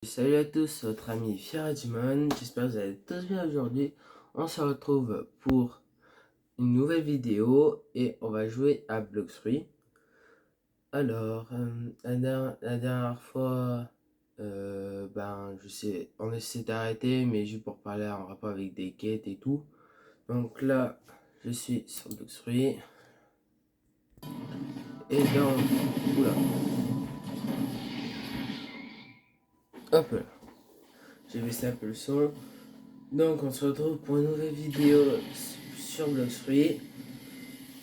Salut à tous, votre ami Firadimon, j'espère que vous allez tous bien aujourd'hui. On se retrouve pour une nouvelle vidéo et on va jouer à Blox Fruit. Alors, la dernière fois, je sais, on essaie d'arrêter, mais juste pour parler en rapport avec des quêtes et tout. Donc là, je suis sur Blox Fruit. Et donc, oula, hop là, j'ai baissé un peu le son. Donc on se retrouve pour une nouvelle vidéo sur Blox Fruit.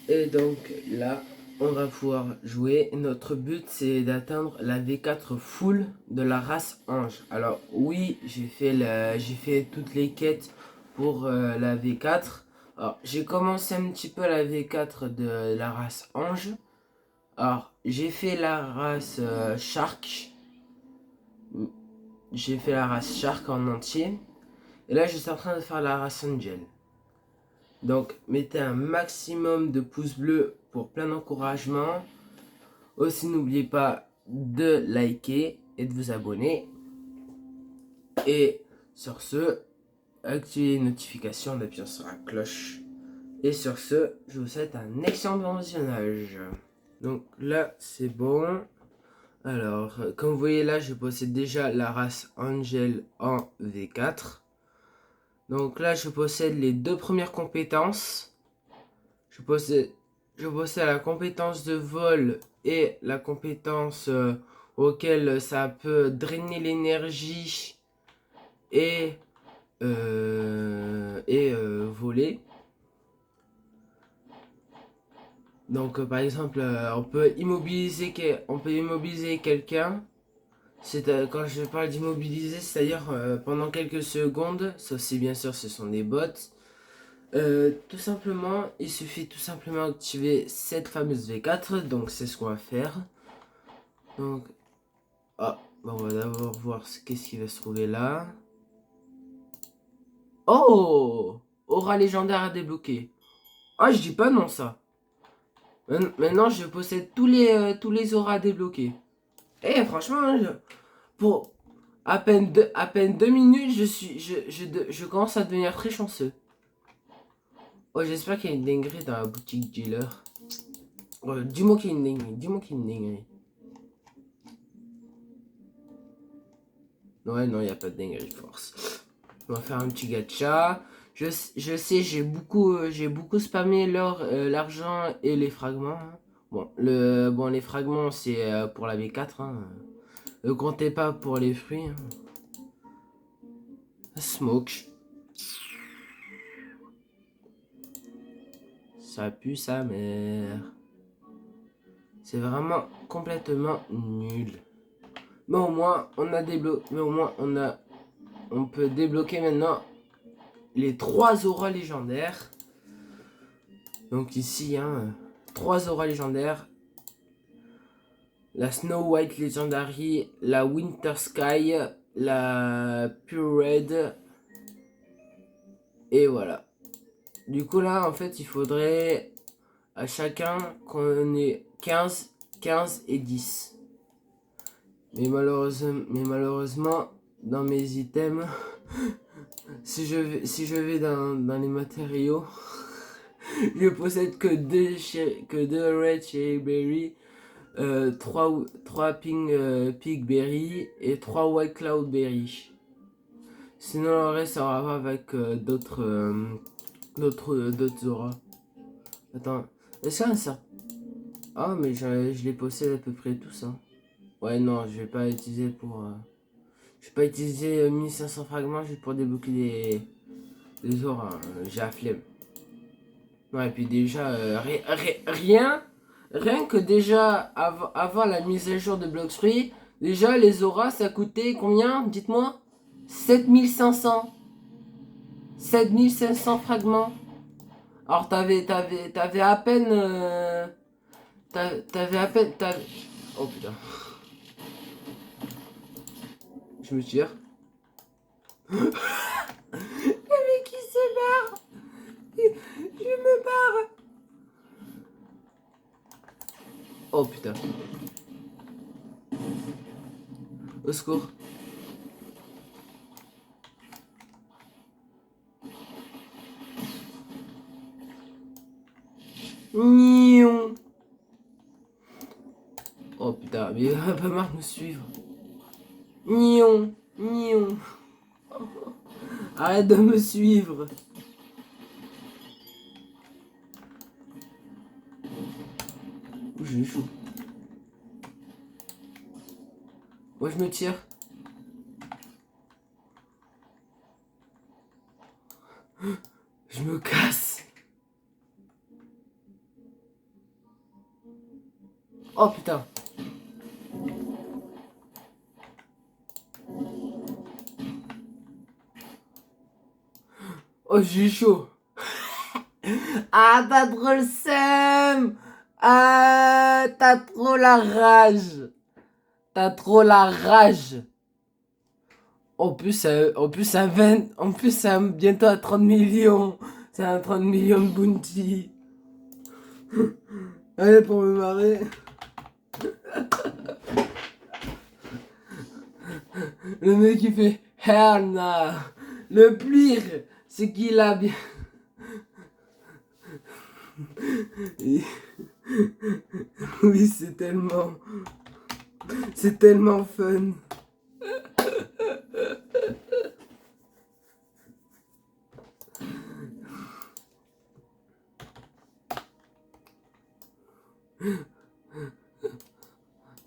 Et donc là, on va pouvoir jouer. Notre but c'est d'atteindre la V4 full de la race ange. Alors oui, j'ai fait toutes les quêtes pour la V4. Alors j'ai commencé un petit peu la V4 de la race ange. Alors j'ai fait la race shark. J'ai fait la race shark en entier. Et là je suis en train de faire la race angel. Donc mettez un maximum de pouces bleus pour plein d'encouragement. Aussi n'oubliez pas de liker et de vous abonner. Et sur ce, activez les notifications en appuyant sur la cloche. Et sur ce, je vous souhaite un excellent visionnage. Donc là c'est bon. Alors comme vous voyez là, je possède déjà la race Angel en V4. Donc là je possède les deux premières compétences. Je possède la compétence de vol et la compétence auquel ça peut drainer l'énergie et voler. Donc par exemple, on peut immobiliser quelqu'un. Quand je parle d'immobiliser, c'est-à-dire pendant quelques secondes, sauf si bien sûr ce sont des bots. Tout simplement, il suffit tout simplement d'activer cette fameuse V4, donc c'est ce qu'on va faire. Donc, on va d'abord voir qu'est-ce qui va se trouver là. Oh, aura légendaire à débloquer. Ah, je dis pas non ça. Maintenant, je possède tous les auras à débloquer. Eh, franchement, pour à peine 2 minutes, je commence à devenir très chanceux. Oh, j'espère qu'il y a une dinguerie dans la boutique dealer. Dis-moi qu'il y a une dinguerie. Dis-moi qu'il y a une dinguerie. Ouais, non, il n'y a pas de dinguerie de force. On va faire un petit gacha. Je sais, j'ai beaucoup spammé l'argent et les fragments. Hein. Bon, les fragments, c'est pour la V4. Hein. Ne comptez pas pour les fruits. Hein. Smoke. Ça pue sa mère. C'est vraiment complètement nul. Mais au moins, on a débloqué. Mais au moins, on peut débloquer maintenant les 3 auras légendaires. Donc ici, hein, 3 auras légendaires. La Snow White Legendary, la Winter Sky, la Pure Red. Et voilà. Du coup là, en fait, il faudrait à chacun qu'on ait 15 et 10. Mais malheureusement, dans mes items, si je vais dans les matériaux, je possède que deux Red Cherry Berry, 3 Pink Berry et 3 White Cloud Berry. Sinon le reste ça aura pas avec d'autres auras. Attends, est-ce que ça? Ah mais je les possède à peu près tous hein. Ouais non, je vais pas utiliser pour... je vais pas utiliser 1500 fragments juste pour débloquer des auras. Hein. J'ai la flemme. Ouais et puis déjà, rien que déjà avant la mise à jour de Blox Fruit, déjà les auras ça coûtait combien? Dites-moi. 7500. 7500 fragments. Alors t'avais à peine... t'avais à peine... Oh putain. Je me tire. Le mec il se barre. Je me barre. Oh putain. Au secours. Nion. Oh putain, mais il va pas marre de me suivre. Nion. Nion. Arrête de me suivre. Ouh, j'ai chaud. Moi je me tire. Je me casse. Oh putain. Oh j'ai chaud. Ah t'as trop le seum. Ah t'as trop la rage. T'as trop la rage. En plus, ça bientôt à 30 millions. C'est à 30 millions de bounty. Allez, pour me marrer. Le mec, il fait hell nah. Le pire, c'est qu'il a bien. Oui, c'est tellement. C'est tellement fun.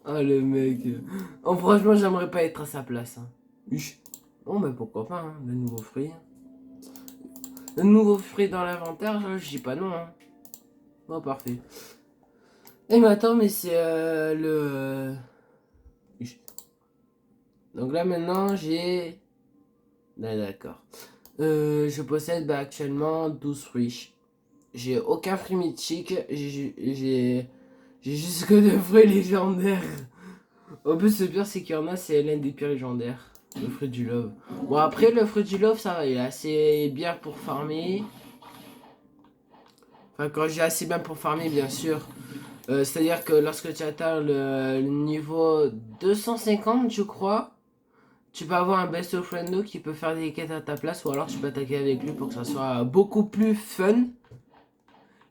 Ah le mec. Oh franchement j'aimerais pas être à sa place. Hein. Bon mais pourquoi pas, hein, de nouveaux fruits. De nouveaux fruits dans l'inventaire, je dis pas non. Hein. Bon parfait. Et maintenant mais c'est le... Donc là maintenant j'ai... Ah, d'accord. Je possède actuellement 12 fruits. J'ai aucun fruit mythique. J'ai juste que de fruits légendaires. En plus, le pire, c'est qu'il y en a, c'est l'un des pires légendaires. Le fruit du love. Bon, après, le fruit du love, ça va, il est assez bien pour farmer. Enfin, quand j'ai assez bien pour farmer, bien sûr. C'est-à-dire que lorsque tu atteins le niveau 250, je crois, tu peux avoir un best of friendo qui peut faire des quêtes à ta place. Ou alors, tu peux attaquer avec lui pour que ça soit beaucoup plus fun.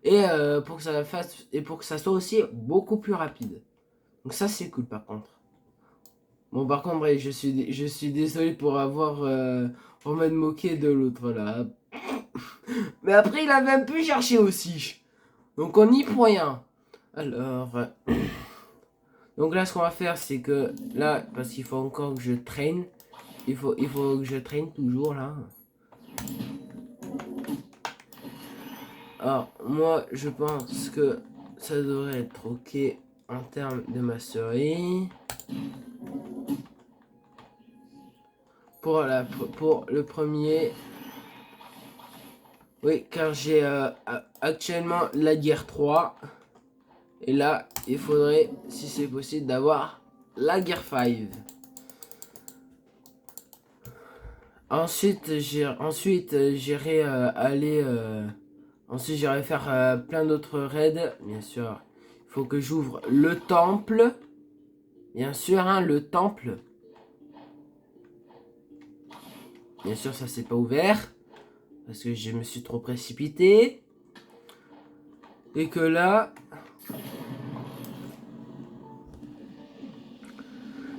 Et pour que ça fasse, et pour que ça soit aussi beaucoup plus rapide. Donc ça, c'est cool, par contre. Bon par contre bref, je suis désolé pour avoir en mode moqué de l'autre là. Mais après il a même pu chercher aussi. Donc on n'y peut rien. Alors donc là ce qu'on va faire c'est que là parce qu'il faut encore que je traîne. Il faut que je traîne toujours là. Alors moi je pense que ça devrait être ok en termes de mastery. Pour le premier. Oui, car j'ai actuellement la guerre 3. Et là, il faudrait, si c'est possible, d'avoir la guerre 5. Ensuite, j'irai aller... ensuite, j'irai faire plein d'autres raids. Bien sûr, il faut que j'ouvre le temple. Bien sûr, hein, le temple. Bien sûr, ça c'est pas ouvert. Parce que je me suis trop précipité. Et que là...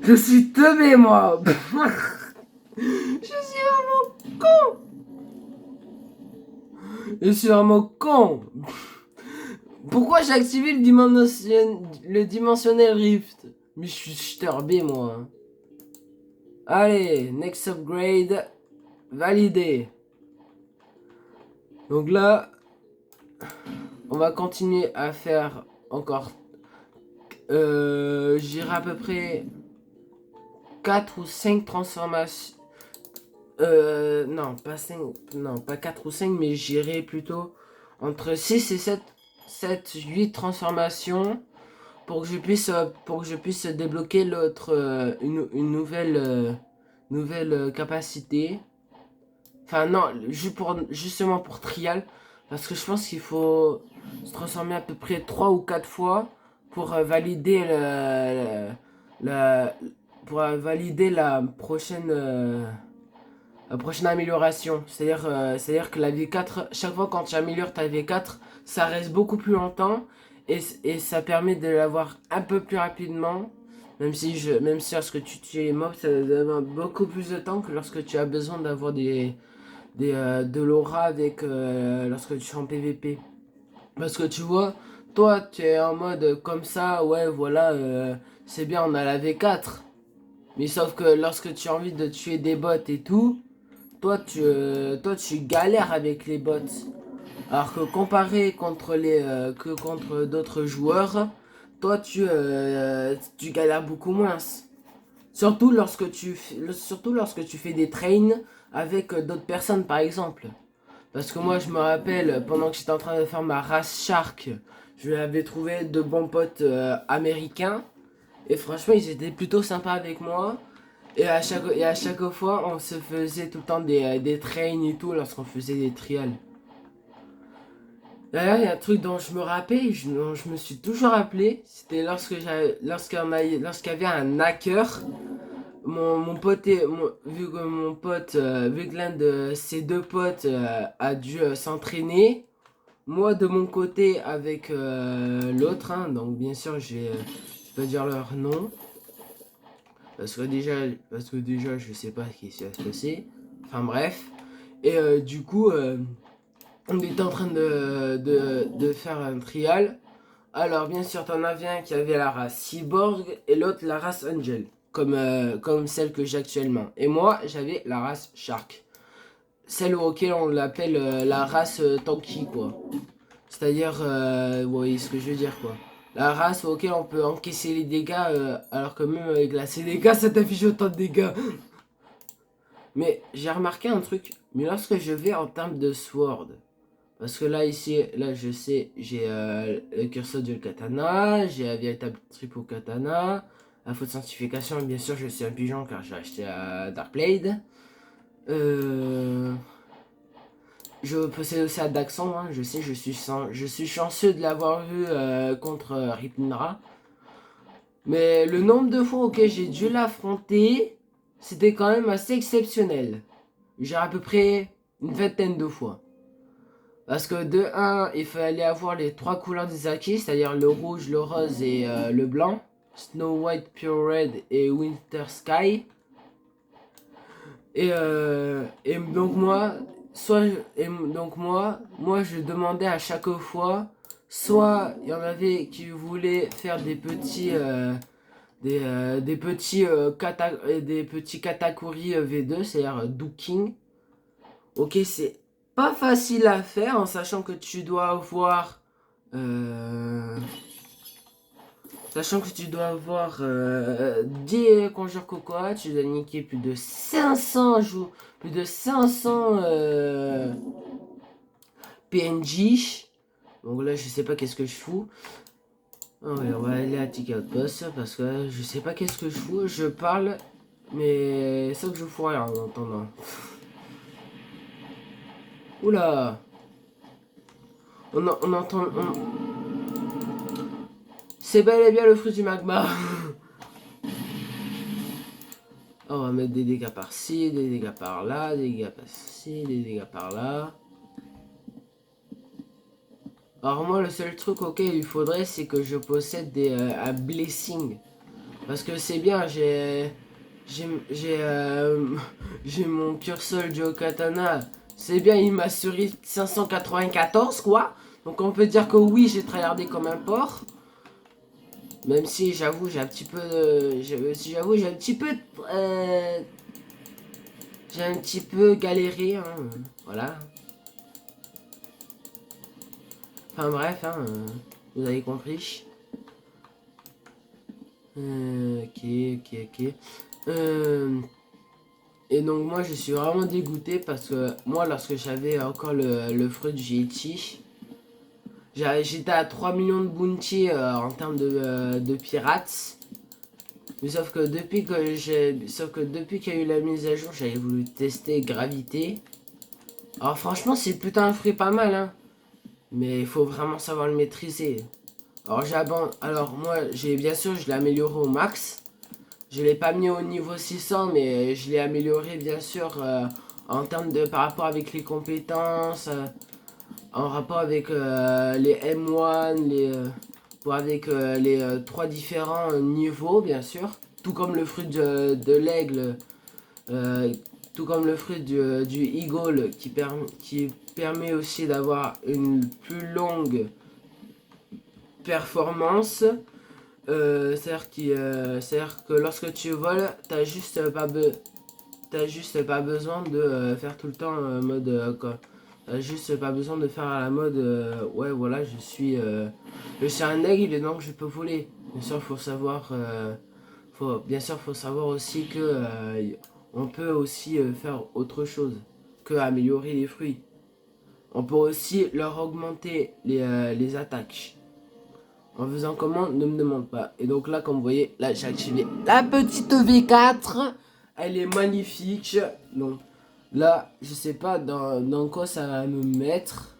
Je suis teubé, moi. Je suis vraiment con. Je suis vraiment con. Pourquoi j'ai activé le dimensionnel rift? Mais je suis starbé, moi. Allez, next upgrade. Validé. Donc là, on va continuer à faire encore... j'irai à peu près 4 ou 5 transformations. Non, pas 5, non, pas 4 ou 5, mais j'irai plutôt entre 6 et 7, 8 transformations pour que je puisse débloquer l'autre, une nouvelle capacité. Enfin, non, justement pour Trial, parce que je pense qu'il faut se transformer à peu près 3 ou 4 fois pour valider valider la prochaine amélioration. C'est-à-dire que la V4, chaque fois quand tu améliores ta V4, ça reste beaucoup plus longtemps et ça permet de l'avoir un peu plus rapidement. Même si lorsque tu tues les mobs, ça demande beaucoup plus de temps que lorsque tu as besoin d'avoir de l'aura avec lorsque tu es en PVP. Parce que tu vois, toi tu es en mode comme ça, ouais voilà, c'est bien, on a la V4. Mais sauf que lorsque tu as envie de tuer des bots et tout, toi tu galères avec les bots. Alors que comparé contre d'autres joueurs, toi tu galères beaucoup moins. Surtout lorsque tu fais des trains avec d'autres personnes par exemple. Parce que moi je me rappelle pendant que j'étais en train de faire ma race Shark, je l'avais trouvé de bons potes américains. Et franchement ils étaient plutôt sympas avec moi. Et à chaque fois on se faisait tout le temps des trains et tout lorsqu'on faisait des trials. D'ailleurs, il y a un truc dont je me rappelle, dont je me suis toujours rappelé, c'était lorsqu'il y avait un hacker, mon pote, vu que l'un de ses deux potes a dû s'entraîner, moi de mon côté avec l'autre, hein, donc bien sûr je vais dire leur nom, parce que déjà je sais pas ce qui va se passer, enfin bref, et du coup... on était en train de faire un trial. Alors, bien sûr, t'en avais un qui avait la race Cyborg et l'autre la race Angel, comme celle que j'ai actuellement. Et moi, j'avais la race Shark. Celle auquel on l'appelle la race Tanky, quoi. C'est-à-dire, vous voyez ce que je veux dire, quoi. La race auquel on peut encaisser les dégâts, alors que même avec la CDK, ça t'affiche autant de dégâts. Mais j'ai remarqué un truc, mais lorsque je vais en termes de sword, parce que là, ici, là, je sais, j'ai le curseur du katana, j'ai la véritable triple katana, la faute de sanctification, bien sûr, je suis un pigeon car j'ai acheté à Darkblade. Je possède aussi à Daxon, hein, je sais, je suis chanceux de l'avoir vu contre Ripnra. Mais le nombre de fois auquel j'ai dû l'affronter, c'était quand même assez exceptionnel. J'ai à peu près une vingtaine de fois. Parce que de 1, il fallait avoir les 3 couleurs des acquis, c'est-à-dire le rouge, le rose et le blanc. Snow White, Pure Red et Winter Sky. Et donc moi je demandais à chaque fois, soit il y en avait qui voulaient faire des petits katakuri V2, c'est-à-dire Dooking. Ok, c'est pas facile à faire en sachant que tu dois avoir Sachant que tu dois avoir 10 conjures cocoa, tu dois niquer plus de 500 PNJ. Donc là, je sais pas qu'est-ce que je fous. Ah ouais, on va aller à Ticket Outpost parce que je sais pas qu'est-ce que je fous. Je parle, mais ça que je fous rien en entendant. Oula! On entend. C'est bel et bien le fruit du magma. On va mettre des dégâts par-ci, des dégâts par-là, des dégâts par-ci, des dégâts par-là. Alors moi, le seul truc auquel il faudrait, c'est que je possède un blessing. Parce que c'est bien, j'ai mon curseur du katana. C'est bien, il m'a suri 594 quoi. Donc on peut dire que oui, j'ai tryhardé comme un porc. Même si j'avoue, j'ai un petit peu, j'ai un petit peu galéré, hein, voilà. Enfin bref, hein, vous avez compris. Ok. Et donc moi je suis vraiment dégoûté parce que moi lorsque j'avais encore le fruit du Yeti, j'étais à 3 millions de bounty en termes de pirates. Mais sauf que depuis qu'il y a eu la mise à jour, j'avais voulu tester gravité. Alors franchement c'est putain un fruit pas mal hein. Mais il faut vraiment savoir le maîtriser. Alors moi bien sûr je l'ai amélioré au max. Je l'ai pas mis au niveau 600 mais je l'ai amélioré bien sûr en termes de par rapport avec les compétences. en rapport avec les M1, pour avec les trois différents niveaux, bien sûr. Tout comme le fruit de l'aigle, euh, tout comme le fruit du eagle qui permet aussi d'avoir une plus longue performance. C'est-à-dire que lorsque tu voles, t'as juste pas besoin de faire tout le temps mode quoi. T'as juste pas besoin de faire à la mode ouais voilà je suis un aigle et donc je peux voler. Bien sûr faut savoir faut savoir aussi que on peut aussi faire autre chose que améliorer les fruits. On peut aussi leur augmenter les attaques. En faisant comment, ne me demande pas. Et donc là, comme vous voyez, là j'ai activé la petite V4. Elle est magnifique. Donc là, je sais pas dans quoi ça va me mettre.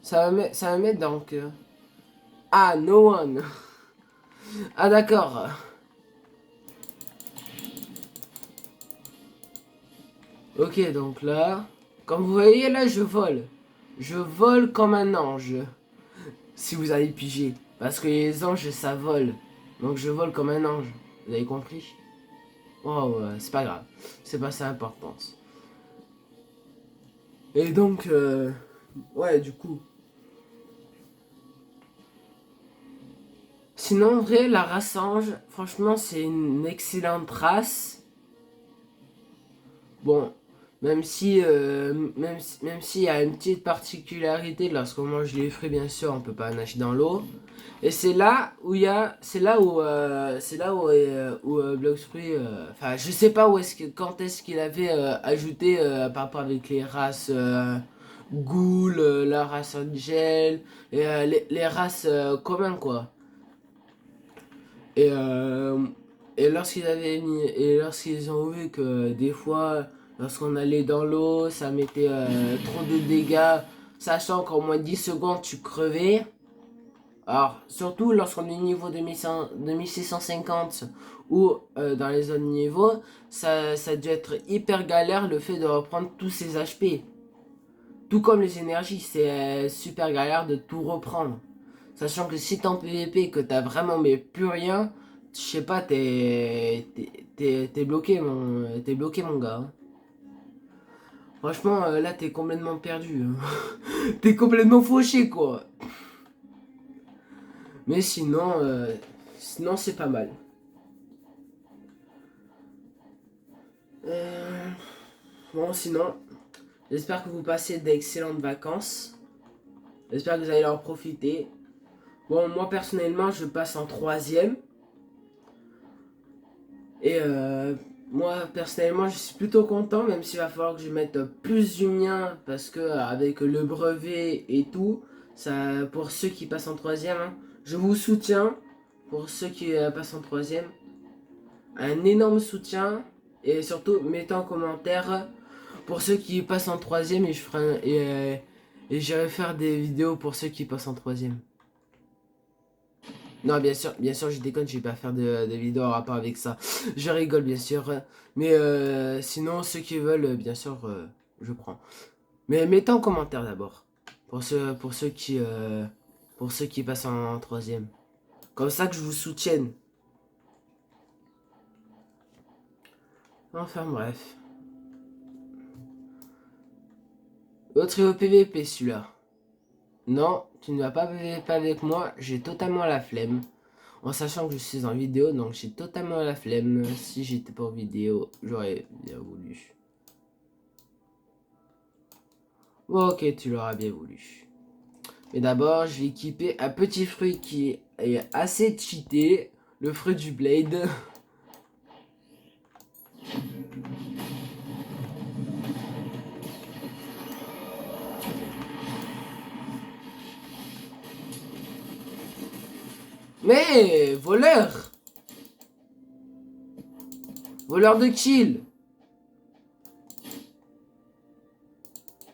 Ça va me mettre donc... Ah, no one. Ah d'accord. Ok, donc là... Comme vous voyez, là, je vole. Je vole comme un ange. Si vous avez pigé. Parce que les anges, ça vole. Donc je vole comme un ange. Vous avez compris? Oh, c'est pas grave. C'est pas ça l'importance. Et donc, ouais, du coup. Sinon, en vrai, la race ange, franchement, c'est une excellente race. Bon, même s'il y a une petite particularité, lorsqu'on mange les fruits, bien sûr, on peut pas nager dans l'eau. Et c'est là où il y a, c'est là où Bloxfruit, enfin, je sais pas où est-ce que, quand est-ce qu'il avait ajouté par rapport avec les races Ghoul, la race Angel, et les races communes quoi. Et et lorsqu'ils ont vu que des fois, lorsqu'on allait dans l'eau, ça mettait trop de dégâts, sachant qu'en moins de 10 secondes tu crevais. Alors, surtout lorsqu'on est niveau 2650 ou dans les zones niveau, ça a dû être hyper galère le fait de reprendre tous ces HP. Tout comme les énergies, c'est super galère de tout reprendre. Sachant que si t'es en PVP et que t'as vraiment mais plus rien, je sais pas, t'es bloqué mon gars. Hein. Franchement, là t'es complètement perdu. Hein. T'es complètement fauché quoi. Mais sinon c'est pas mal. Euh, bon, sinon, j'espère que vous passez d'excellentes vacances. J'espère que vous allez en profiter. Bon, moi personnellement, je passe en troisième. Et moi personnellement, je suis plutôt content, même s'il va falloir que je mette plus du mien. Parce que avec le brevet et tout, ça, pour ceux qui passent en troisième, hein, je vous soutiens. Pour ceux qui passent en troisième, un énorme soutien. Et surtout, mettez en commentaire pour ceux qui passent en troisième et j'irai faire des vidéos pour ceux qui passent en troisième. Non, bien sûr, je déconne, je vais pas faire de vidéos en rapport avec ça. Je rigole, bien sûr. Mais sinon, ceux qui veulent, bien sûr, je prends. Mais mettez en commentaire d'abord. Pour ceux qui passent en troisième. Comme ça que je vous soutienne. Enfin bref. Autre au PVP celui-là. Non, tu ne vas pas PVP avec moi, j'ai totalement la flemme. En sachant que je suis en vidéo, donc j'ai totalement la flemme. Si j'étais pas en vidéo, j'aurais bien voulu. Bon, ok, tu l'auras bien voulu. Mais d'abord, je vais équiper un petit fruit qui est assez cheaté. Le fruit du Blade. Mais, voleur! Voleur de kill!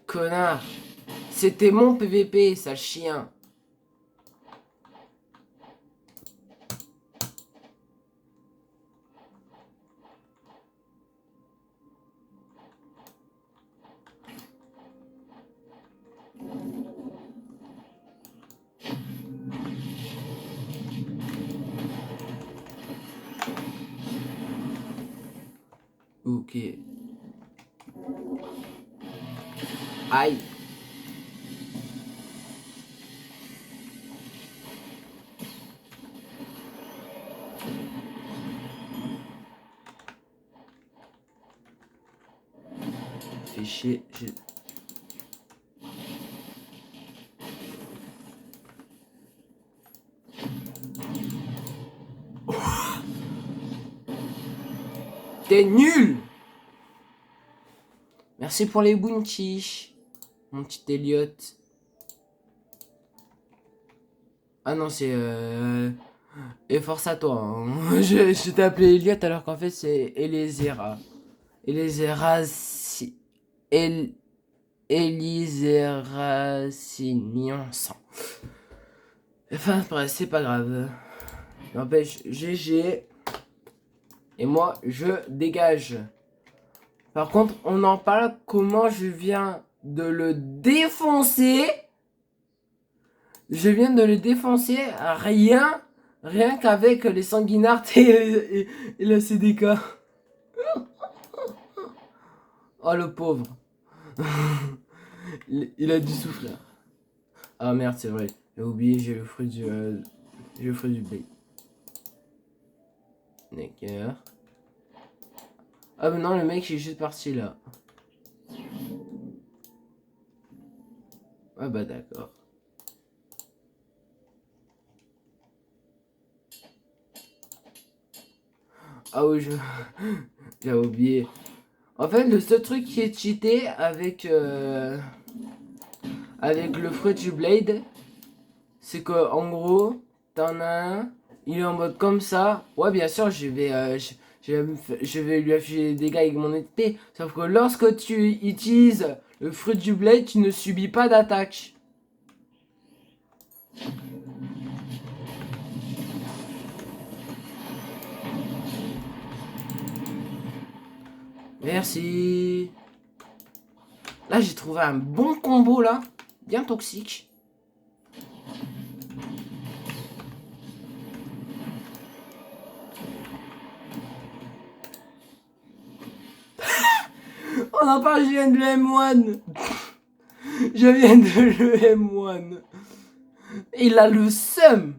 Connard! C'était mon PVP, sale chien! Ok. Aïe. Fais chier. T'es nul. Merci pour les bounties, mon petit Elliot. Ah non, c'est et force à toi. Hein. Je t'ai appelé Elliot alors qu'en fait c'est Elizera. Elizera si... El... Elizera Signon. Enfin, bref, c'est pas grave. N'empêche, GG. Et moi, je dégage. Par contre, on en parle comment je viens de le défoncer. Je viens de le défoncer rien qu'avec les sanguinards et la CDK. Oh le pauvre. il a dû souffrir. Ah merde, c'est vrai. J'ai oublié, j'ai le fruit du blé. D'accord. Ah mais non, le mec il est juste parti là. Ah bah d'accord. Ah oui, j'ai oublié. En fait, le seul truc qui est cheaté avec le fruit du blade, c'est que en gros, t'en as un, il est en mode comme ça. Ouais, bien sûr, je vais lui afficher des dégâts avec mon épée. Sauf que lorsque tu utilises le fruit du blade, tu ne subis pas d'attaque. Merci. Là, j'ai trouvé un bon combo là, bien toxique. On en parle, je viens de le M1. Je viens de le M1. Il a le seum.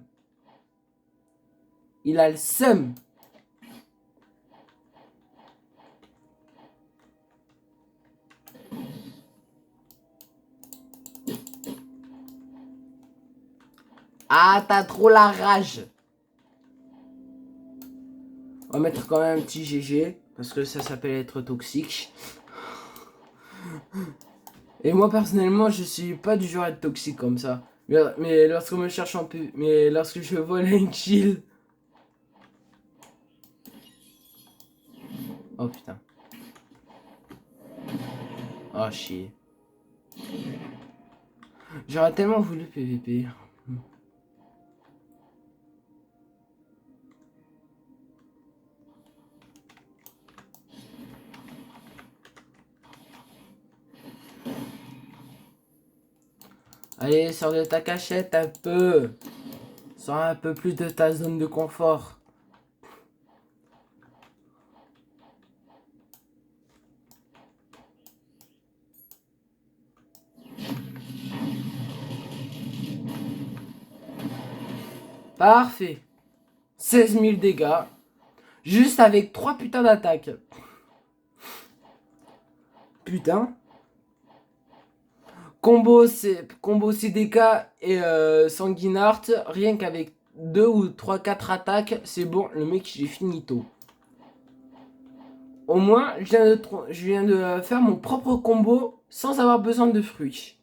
Il a le seum. Ah, t'as trop la rage. On va mettre quand même un petit GG. Parce que ça s'appelle être toxique. Et moi personnellement, je suis pas du genre à être toxique comme ça. Mais lorsqu'on me cherche en pu... Mais lorsque je vole un kill... Oh putain. Oh chier. J'aurais tellement voulu PVP. Allez, sors de ta cachette un peu. Sors un peu plus de ta zone de confort. Parfait. 16 000 dégâts. Juste avec 3 putains d'attaques. Putain. Combo CDK et Sanguinart, rien qu'avec 2 ou 3, 4 attaques, c'est bon, le mec j'ai finito. Au moins, je viens de faire mon propre combo sans avoir besoin de fruits.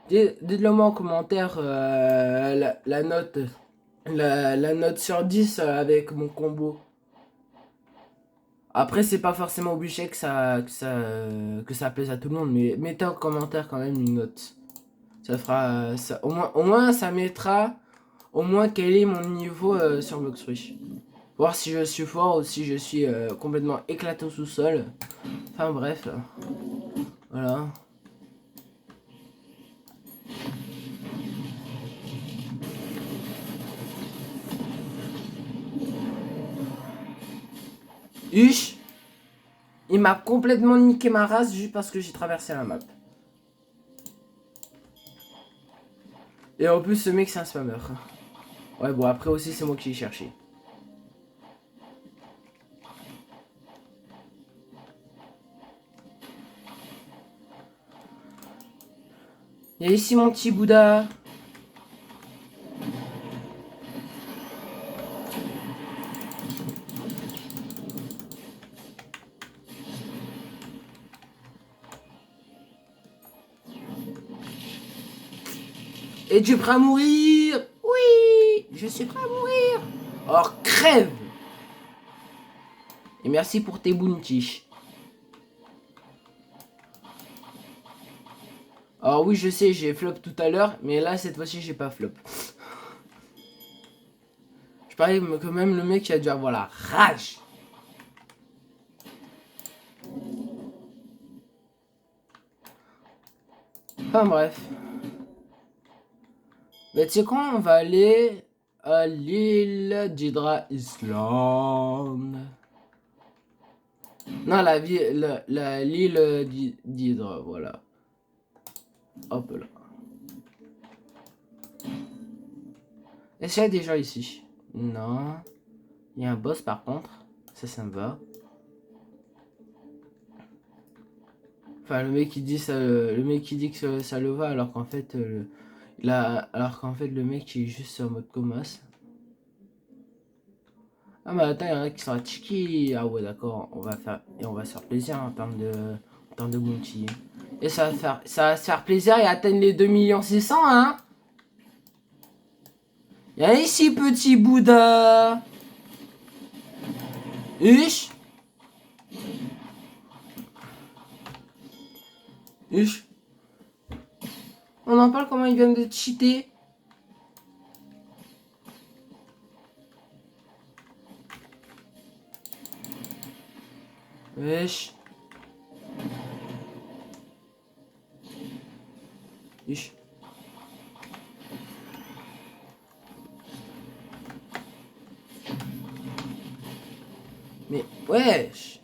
Dites-le moi en commentaire la note, la note sur 10 avec mon combo. Après, c'est pas forcément obligé que ça plaise à tout le monde, mais mettez en commentaire quand même une note. Ça fera, au moins ça mettra au moins quel est mon niveau sur Bloxrush. Voir si je suis fort ou si je suis complètement éclaté au sous-sol. Enfin bref, voilà. Huch. Il m'a complètement niqué ma race juste parce que j'ai traversé la map. Et en plus, ce mec, c'est un spammer. Ouais, bon, après aussi, c'est moi qui l'ai cherché. Il y a ici mon petit Bouddha. Et tu es prêt à mourir? Oui, je suis prêt à mourir. Or, crève. Et merci pour tes bounties. Alors oui, je sais, j'ai flop tout à l'heure, mais là, cette fois-ci, j'ai pas flop. Je parie que même le mec, il a dû avoir la rage. Enfin bref. Mais tu sais quoi, on va aller à l'île d'Hydra Island. Non, l'île d'Hydra, voilà. Hop là. Est-ce qu'il y a des gens ici? Non. Il y a un boss par contre. Ça me va. Enfin, le mec qui dit ça, le mec qui dit que ça le va, alors qu'en fait, le mec il est juste en mode commas. Ah mais attends, il y en a qui sont à Chiki. Ah ouais, d'accord, on va se faire plaisir en termes de bounty. Et ça va se faire plaisir et atteindre les 2 600 000, hein. Viens ici, petit Bouddha. Ish. Ish. On en parle comment ils viennent de cheater. Wesh. Ish. Mais wesh.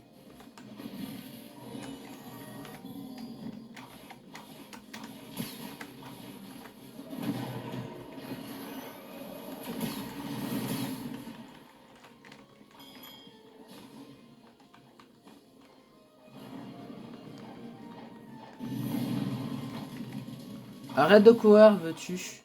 Arrête de courir, veux-tu?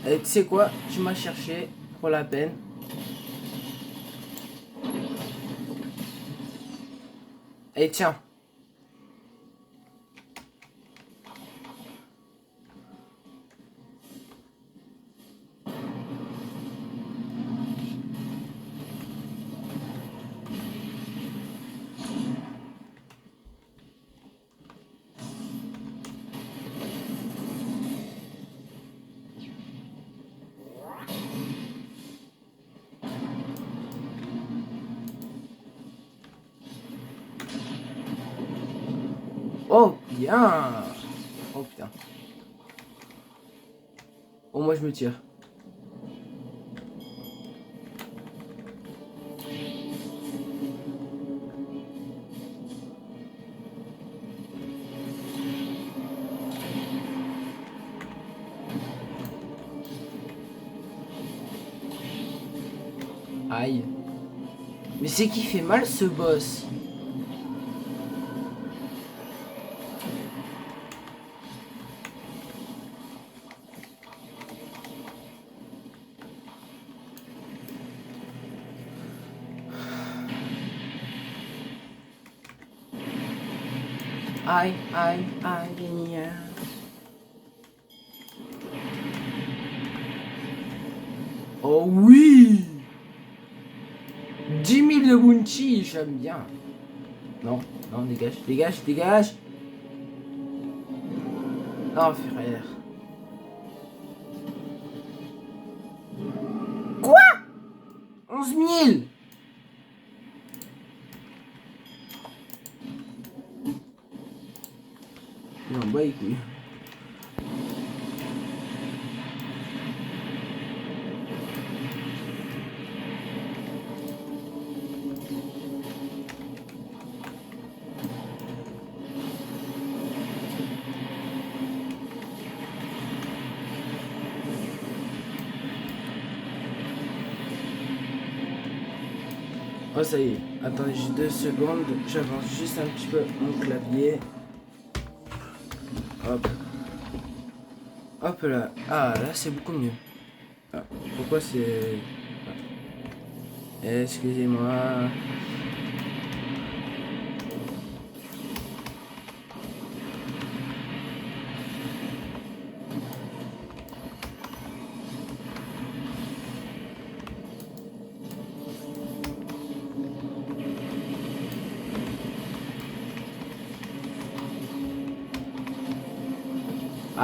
Et tu sais quoi? Tu m'as cherché pour la peine. Et tiens. Oh bien. Oh putain. Oh moi je me tire. Aïe. Mais c'est qui fait mal ce boss? Aïe, aïe, aïe. Oh oui. 10 000 de bounty, j'aime bien. Non, non, dégage, dégage, dégage. Oh frère. Quoi? 11 000. Il en bat les couilles. Oh ça y est, attendez juste 2 secondes, j'avance juste un petit peu mon clavier. Hop. Hop là. Ah là c'est beaucoup mieux. Ah, pourquoi c'est... Ah. Excusez-moi.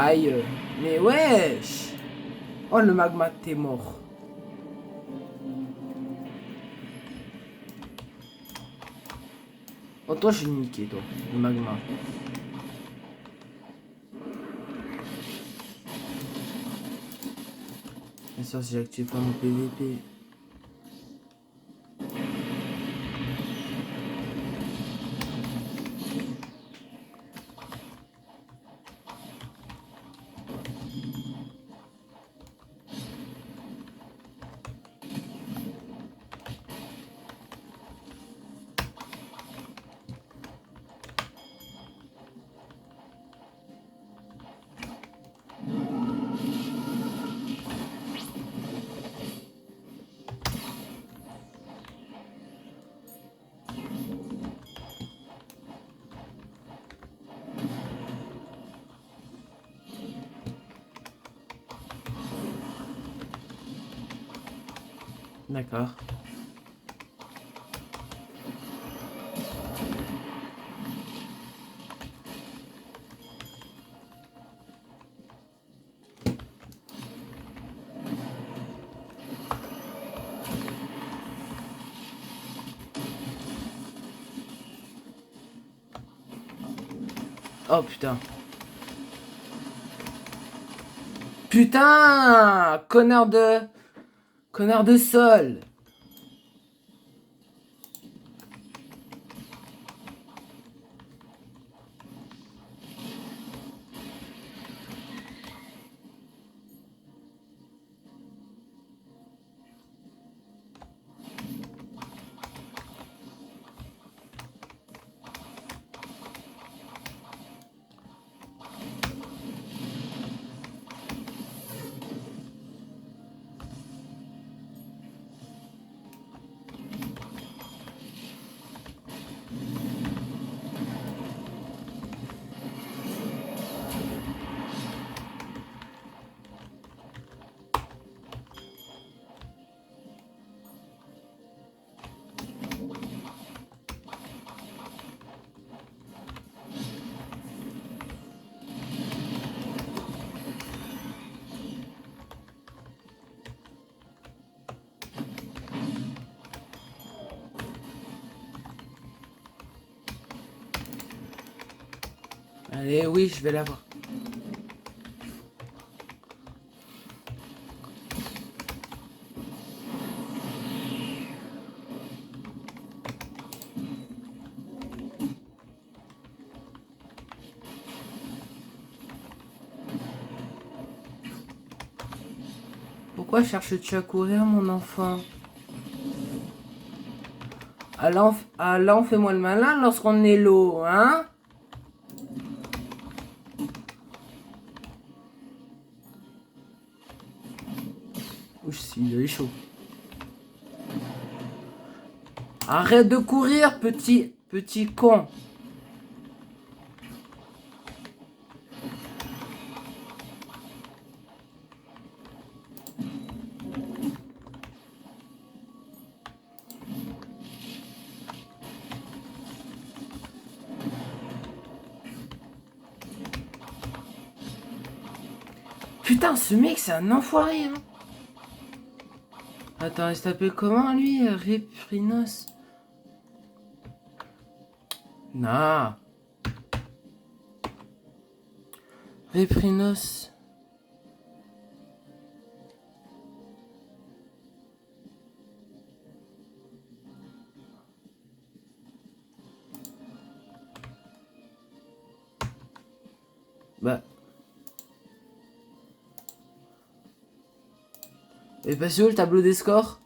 Aïe, mais wesh! Oh le magma t'es mort. Oh toi je vais le niquer toi, le magma. Bien sûr si j'active pas mon PVP. D'accord. Oh putain. Putain! Connard de... Connard de sol! Allez, oui, je vais l'avoir. Pourquoi cherches-tu à courir, mon enfant? Alors, fais-moi le malin lorsqu'on est l'eau, hein? Ouch, il est chaud. Arrête de courir, petit con. Putain, ce mec, c'est un enfoiré, hein. Attends, il s'appelle comment, lui? Reprinos? Nah. Reprinos. Bah. Et parce que le tableau des scores.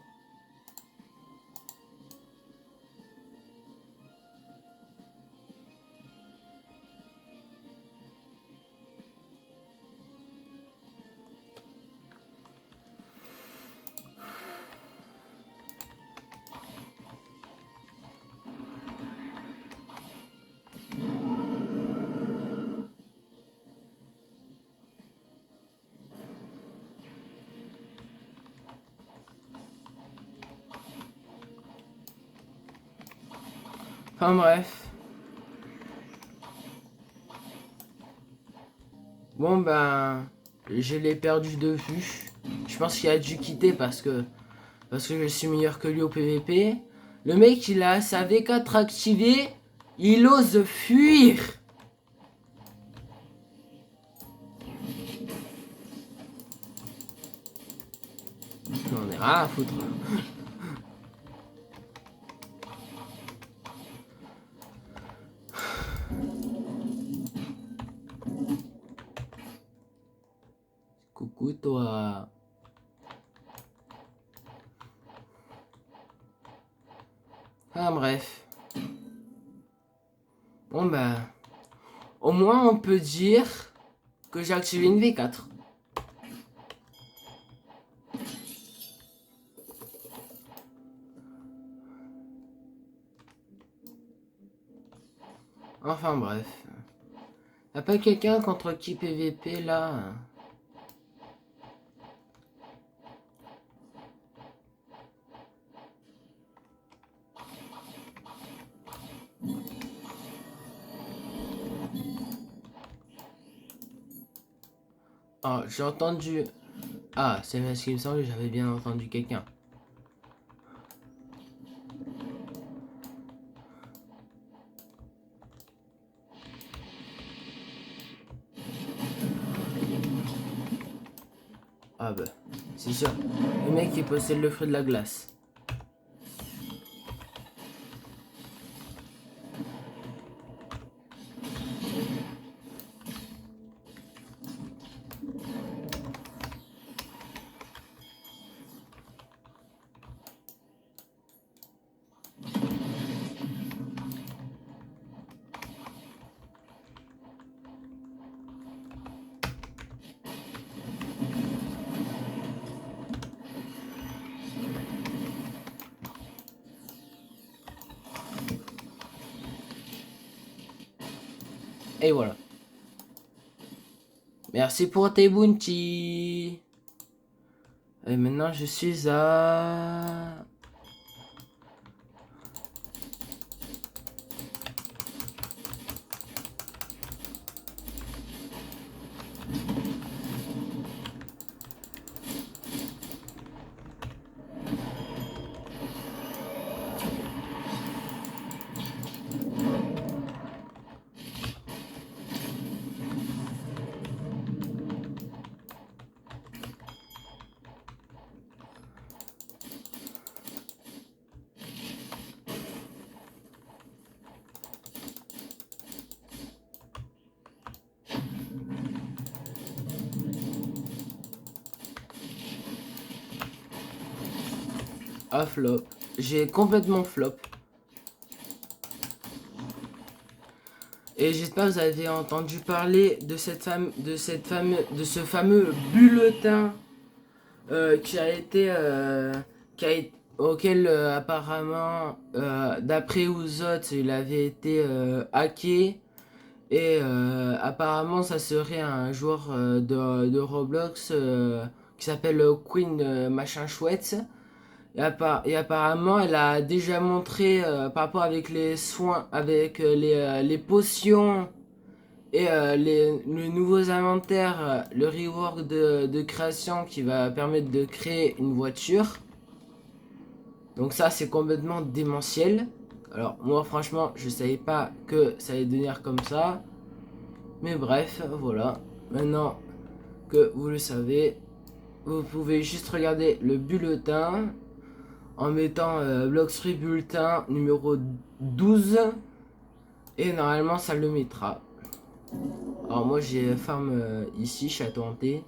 Enfin bref. Bon ben, je l'ai perdu de vue. Je pense qu'il a dû quitter parce que je suis meilleur que lui au PVP. Le mec il a sa V4 activée, il ose fuir. On est rien à foutre. Coucou toi. Ah bref. Bon bah. Au moins on peut dire que j'ai activé une V4. Enfin bref. Y'a pas quelqu'un contre qui PVP là? Ah, j'ai entendu. Ah, c'est bien ce qu'il me semble, j'avais bien entendu quelqu'un. Ah bah, c'est sûr. Le mec qui possède le fruit de la glace. Et voilà. Merci pour tes bounties. Et maintenant je suis à... à flop. J'ai complètement flop. Et j'espère que vous avez entendu parler de ce fameux bulletin qui a été auquel apparemment d'après Ouzot il avait été hacké et apparemment ça serait un joueur de Roblox qui s'appelle Queen machin chouette. Et apparemment, elle a déjà montré par rapport avec les soins, avec les potions et les nouveaux inventaires, le rework de création qui va permettre de créer une voiture. Donc ça, c'est complètement démentiel. Alors moi, franchement, je savais pas que ça allait devenir comme ça. Mais bref, voilà. maintenant que vous le savez, vous pouvez juste regarder le bulletin en mettant Blockstreet bulletin numéro 12 et normalement ça le mettra. Alors moi j'ai farm ici, château hanté.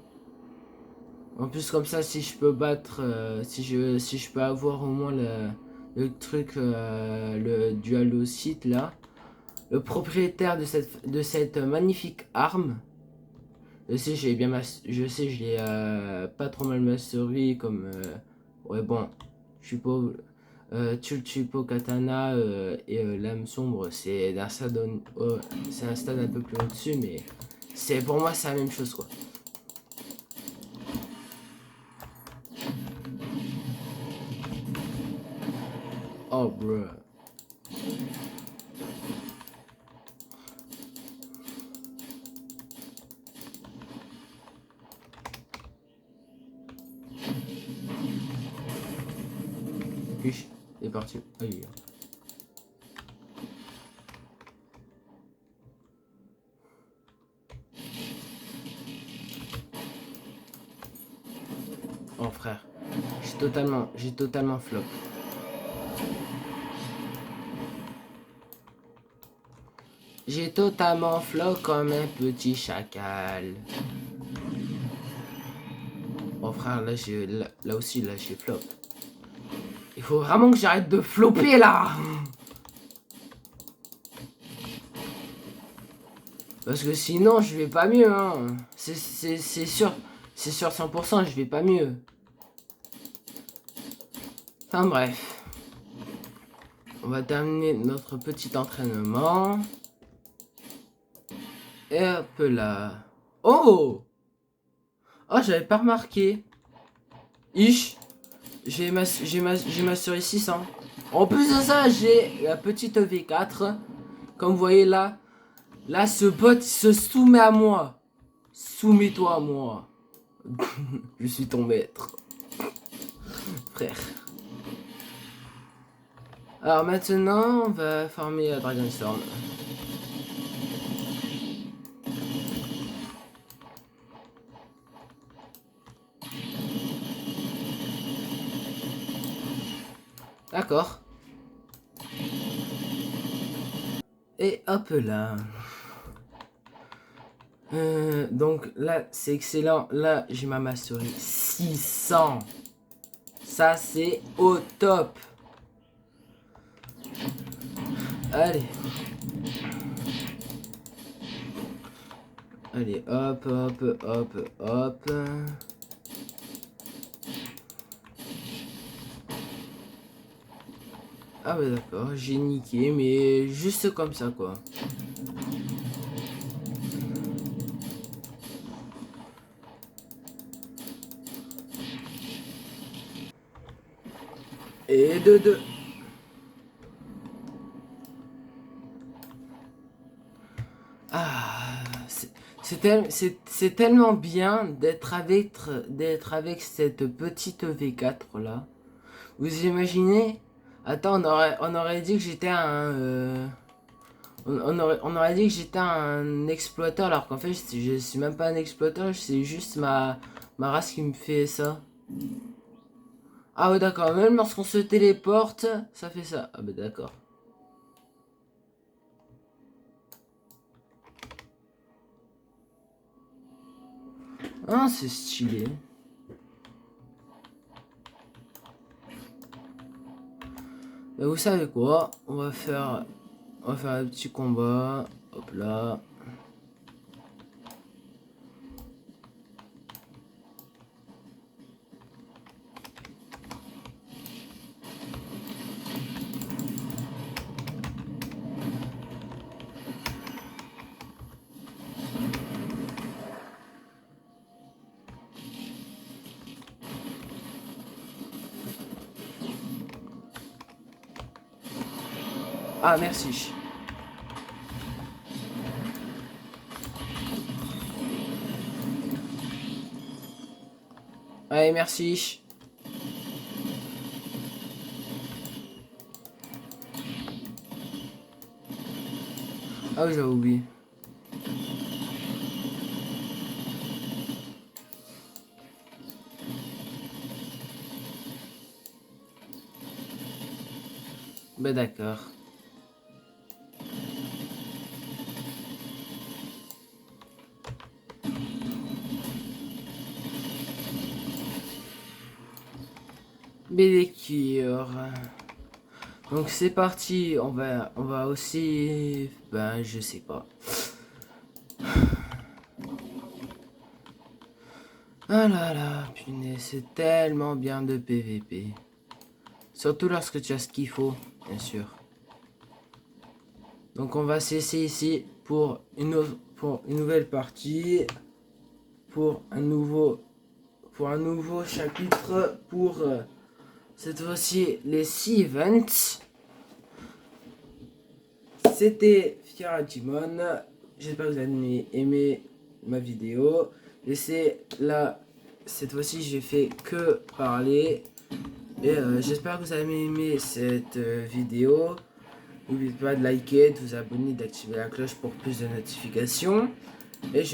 En plus comme ça si je peux battre, si je peux avoir au moins le truc, le dual site là. Le propriétaire de cette magnifique arme. Je sais, je sais, je l'ai pas trop mal mastery comme ouais bon, je suis pas Tulchipo Katana et Lame Sombre, c'est un stade c'est un stade un peu plus au-dessus, mais c'est pour moi c'est la même chose quoi. Oh bro. Puis, c'est parti. Aïe. Oh frère, j'ai totalement flop. J'ai totalement flop comme un petit chacal. Oh frère, là aussi, là j'ai flop. Il faut vraiment que j'arrête de flopper là. Parce que sinon je vais pas mieux hein. C'est sûr. C'est sûr 100% je vais pas mieux. Enfin bref. On va terminer notre petit entraînement. Et hop là. Oh. Oh j'avais pas remarqué. Ish. J'ai ma souris 600. En plus de ça j'ai la petite V4. Comme vous voyez là. Là ce bot se soumet à moi. Soumets-toi à moi. Je suis ton maître. Frère. Alors maintenant, on va farmer à Dragonstorm. D'accord. Et hop là. Donc là, c'est excellent. Là, j'ai ma mastery 600. Ça, c'est au top. Allez. Allez, hop, hop, hop, hop. Ah bah d'accord, j'ai niqué, mais juste comme ça, quoi. Et de deux. Ah, c'est tellement bien d'être avec cette petite V4 là. Vous imaginez? Attends, on aurait dit que j'étais on aurait dit que j'étais un exploiteur alors qu'en fait je suis même pas un exploiteur, c'est juste ma race qui me fait ça. Ah ouais d'accord, même lorsqu'on se téléporte, ça fait ça. Ah bah d'accord. Ah c'est stylé. Bah, vous savez quoi? On va faire un petit combat. Hop là. Ah merci. Allez merci. Ah oui j'avais oublié. Bah d'accord. Bélécure. Donc c'est parti, on va aussi... Ben je sais pas. Ah là là, punaise, c'est tellement bien de PVP. Surtout lorsque tu as ce qu'il faut, bien sûr. Donc on va cesser ici pour une nouvelle partie. Pour un nouveau chapitre. Pour cette fois-ci les 6 events. C'était Fiara Timon. J'espère que vous avez aimé ma vidéo. Laissez là, cette fois-ci j'ai fait que parler. Et j'espère que vous avez aimé cette vidéo. N'oubliez pas de liker, de vous abonner, d'activer la cloche pour plus de notifications. Et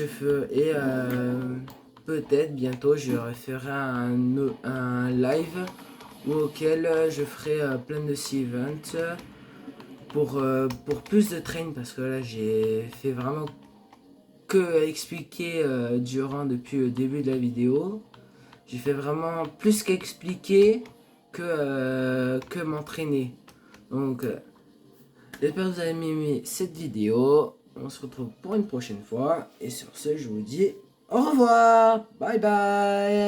peut-être bientôt je referai un live auquel je ferai plein de ces events pour plus de train, parce que là j'ai fait vraiment que expliquer depuis le début de la vidéo. J'ai fait vraiment plus qu'expliquer que m'entraîner. Donc j'espère que vous avez aimé cette vidéo. On se retrouve pour une prochaine fois. Et sur ce, je vous dis au revoir. Bye bye.